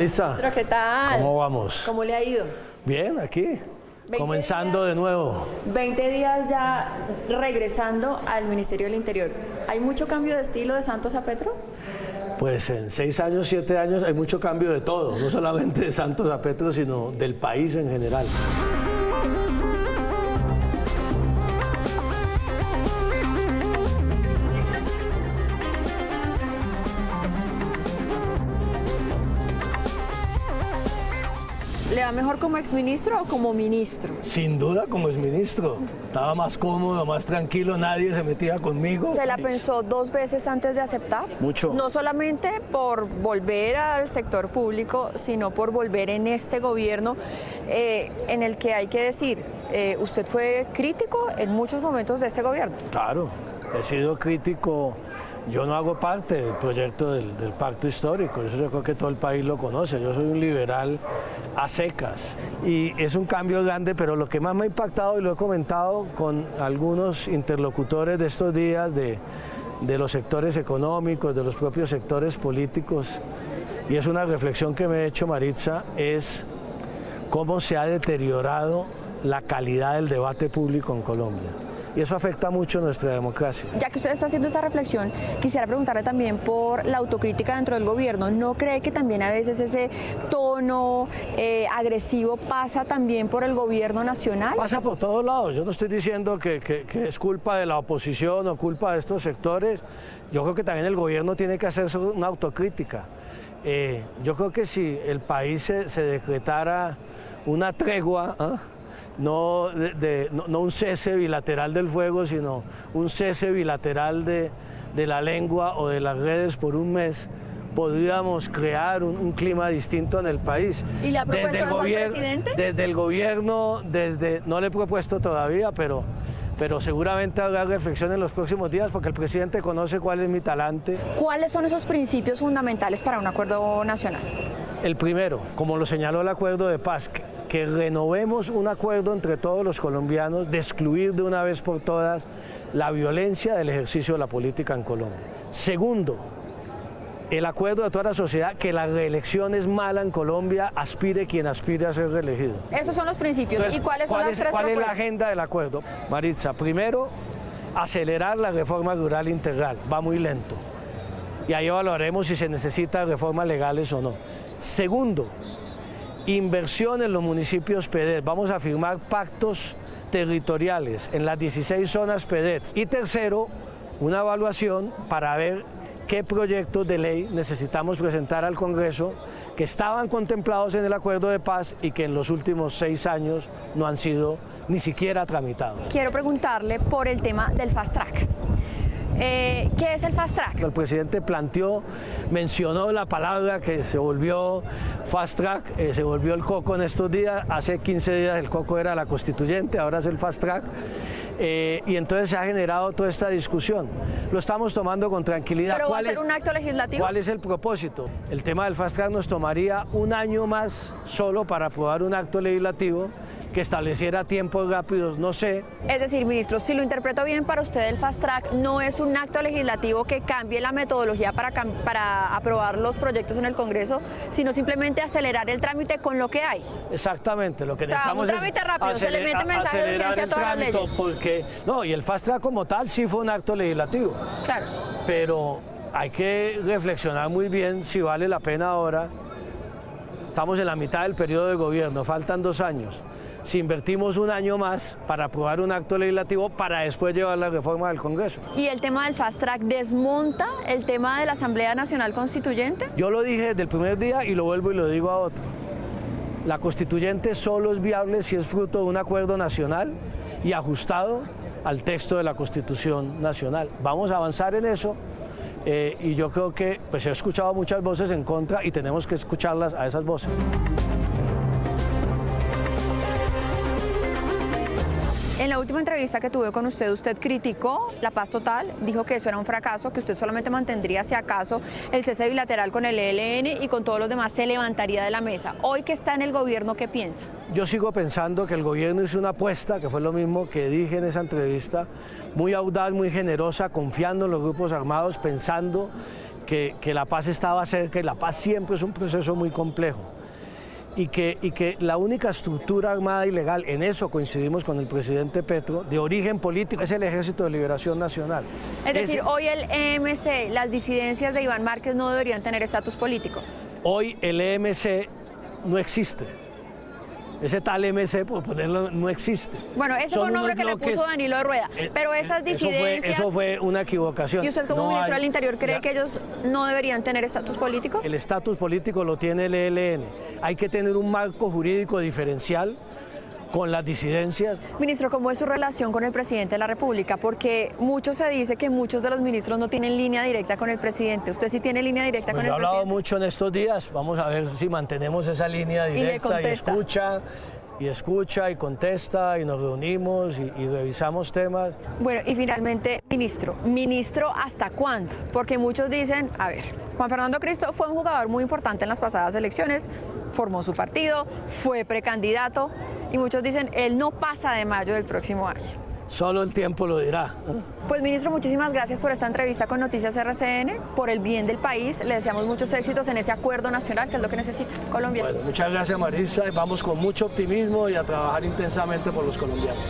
Lisa, ¿Qué tal? ¿cómo vamos? ¿Cómo le ha ido? Bien, aquí, comenzando de nuevo. 20 días ya regresando al Ministerio del Interior. ¿Hay mucho cambio de estilo de Santos a Petro? Pues en 6 años, 7 años hay mucho cambio de todo, no solamente de Santos a Petro, sino del país en general. ¿Le va mejor como exministro o como ministro? Sin duda como exministro, estaba más cómodo, más tranquilo, nadie se metía conmigo. ¿Se la pensó 2 veces antes de aceptar? Mucho. No solamente por volver al sector público, sino por volver en este gobierno en el que hay que decir, usted fue crítico en muchos momentos de este gobierno. Claro, he sido crítico. Yo no hago parte del proyecto del pacto histórico, eso yo creo que todo el país lo conoce. Yo soy un liberal a secas y es un cambio grande, pero lo que más me ha impactado, y lo he comentado con algunos interlocutores de estos días de los sectores económicos, de los propios sectores políticos, y es una reflexión que me he hecho, Maritza, es cómo se ha deteriorado la calidad del debate público en Colombia. Y eso afecta mucho nuestra democracia. Ya que usted está haciendo esa reflexión, quisiera preguntarle también por la autocrítica dentro del gobierno. ¿No cree que también a veces ese tono agresivo pasa también por el gobierno nacional? Pasa por todos lados. Yo no estoy diciendo que es culpa de la oposición o culpa de estos sectores. Yo creo que también el gobierno tiene que hacerse una autocrítica. Yo creo que si el país se decretara una tregua, no un cese bilateral del fuego, sino un cese bilateral de la lengua o de las redes por un mes, podríamos crear un clima distinto en el país. ¿Y le ha propuesto eso al presidente? Desde el gobierno, no le he propuesto todavía, pero seguramente habrá reflexión en los próximos días, porque el presidente conoce cuál es mi talante. ¿Cuáles son esos principios fundamentales para un acuerdo nacional? El primero, como lo señaló el acuerdo de paz, que renovemos un acuerdo entre todos los colombianos de excluir de una vez por todas la violencia del ejercicio de la política en Colombia. Segundo, el acuerdo de toda la sociedad que la reelección es mala en Colombia, aspire quien aspire a ser reelegido. Esos son los principios. Entonces, ¿y cuáles son las tres propuestas? ¿Cuál es la agenda del acuerdo? Maritza, primero, acelerar la reforma rural integral, va muy lento. Y ahí evaluaremos si se necesitan reformas legales o no. Segundo, inversión en los municipios PEDET. Vamos a firmar pactos territoriales en las 16 zonas PEDET. Y tercero, una evaluación para ver qué proyectos de ley necesitamos presentar al Congreso que estaban contemplados en el acuerdo de paz y que en los últimos 6 años no han sido ni siquiera tramitados. Quiero preguntarle por el tema del Fast Track. ¿Qué es el Fast Track? El presidente mencionó la palabra que se volvió Fast Track, se volvió el coco en estos días. Hace 15 días el coco era la constituyente, ahora es el Fast Track. Y entonces se ha generado toda esta discusión. Lo estamos tomando con tranquilidad. ¿Pero va a ser un acto legislativo? ¿Cuál es el propósito? El tema del Fast Track nos tomaría 1 año más solo para aprobar un acto legislativo que estableciera tiempos rápidos, no sé. Es decir, ministro, si lo interpreto bien, para usted el Fast Track no es un acto legislativo que cambie la metodología para aprobar los proyectos en el Congreso, sino simplemente acelerar el trámite con lo que hay. Exactamente, lo que necesitamos un trámite rápido, se le mete mensaje de urgencia a todas las leyes. Porque, no, y el Fast Track como tal sí fue un acto legislativo. Claro. Pero hay que reflexionar muy bien si vale la pena ahora. Estamos en la mitad del periodo de gobierno, faltan 2 años. Si invertimos 1 año más para aprobar un acto legislativo para después llevar la reforma del Congreso. ¿Y el tema del Fast Track desmonta el tema de la Asamblea Nacional Constituyente? Yo lo dije desde el primer día y lo vuelvo y lo digo a otro. La Constituyente solo es viable si es fruto de un acuerdo nacional y ajustado al texto de la Constitución Nacional. Vamos a avanzar en eso. Y yo creo que pues he escuchado muchas voces en contra y tenemos que escucharlas a esas voces. En la última entrevista que tuve con usted, usted criticó la paz total, dijo que eso era un fracaso, que usted solamente mantendría si acaso el cese bilateral con el ELN y con todos los demás se levantaría de la mesa. Hoy que está en el gobierno, ¿qué piensa? Yo sigo pensando que el gobierno hizo una apuesta, que fue lo mismo que dije en esa entrevista, muy audaz, muy generosa, confiando en los grupos armados, pensando que la paz estaba cerca y la paz siempre es un proceso muy complejo. Y que la única estructura armada y legal, en eso coincidimos con el presidente Petro, de origen político, es el Ejército de Liberación Nacional. Es decir, hoy el EMC, las disidencias de Iván Márquez no deberían tener estatus político. Hoy el EMC no existe. Ese tal EMC, por ponerlo, no existe. Bueno, ese fue un nombre que le puso Danilo de Rueda, pero esas disidencias... Eso fue una equivocación. ¿Y usted como ministro del Interior cree que ellos no deberían tener estatus político? El estatus político lo tiene el ELN. Hay que tener un marco jurídico diferencial con las disidencias. Ministro, ¿cómo es su relación con el presidente de la República? Porque mucho se dice que muchos de los ministros no tienen línea directa con el presidente. ¿Usted sí tiene línea directa con el presidente? Yo he hablado mucho en estos días. Vamos a ver si mantenemos esa línea directa y escucha y contesta y nos reunimos y revisamos temas. Bueno, y finalmente, ministro, ¿hasta cuándo? Porque muchos dicen, a ver, Juan Fernando Cristo fue un jugador muy importante en las pasadas elecciones, formó su partido, fue precandidato y muchos dicen, él no pasa de mayo del próximo año. Solo el tiempo lo dirá. Pues ministro, muchísimas gracias por esta entrevista con Noticias RCN, por el bien del país. Le deseamos muchos éxitos en ese acuerdo nacional, que es lo que necesita Colombia. Bueno, muchas gracias, Marisa. Vamos con mucho optimismo y a trabajar intensamente por los colombianos.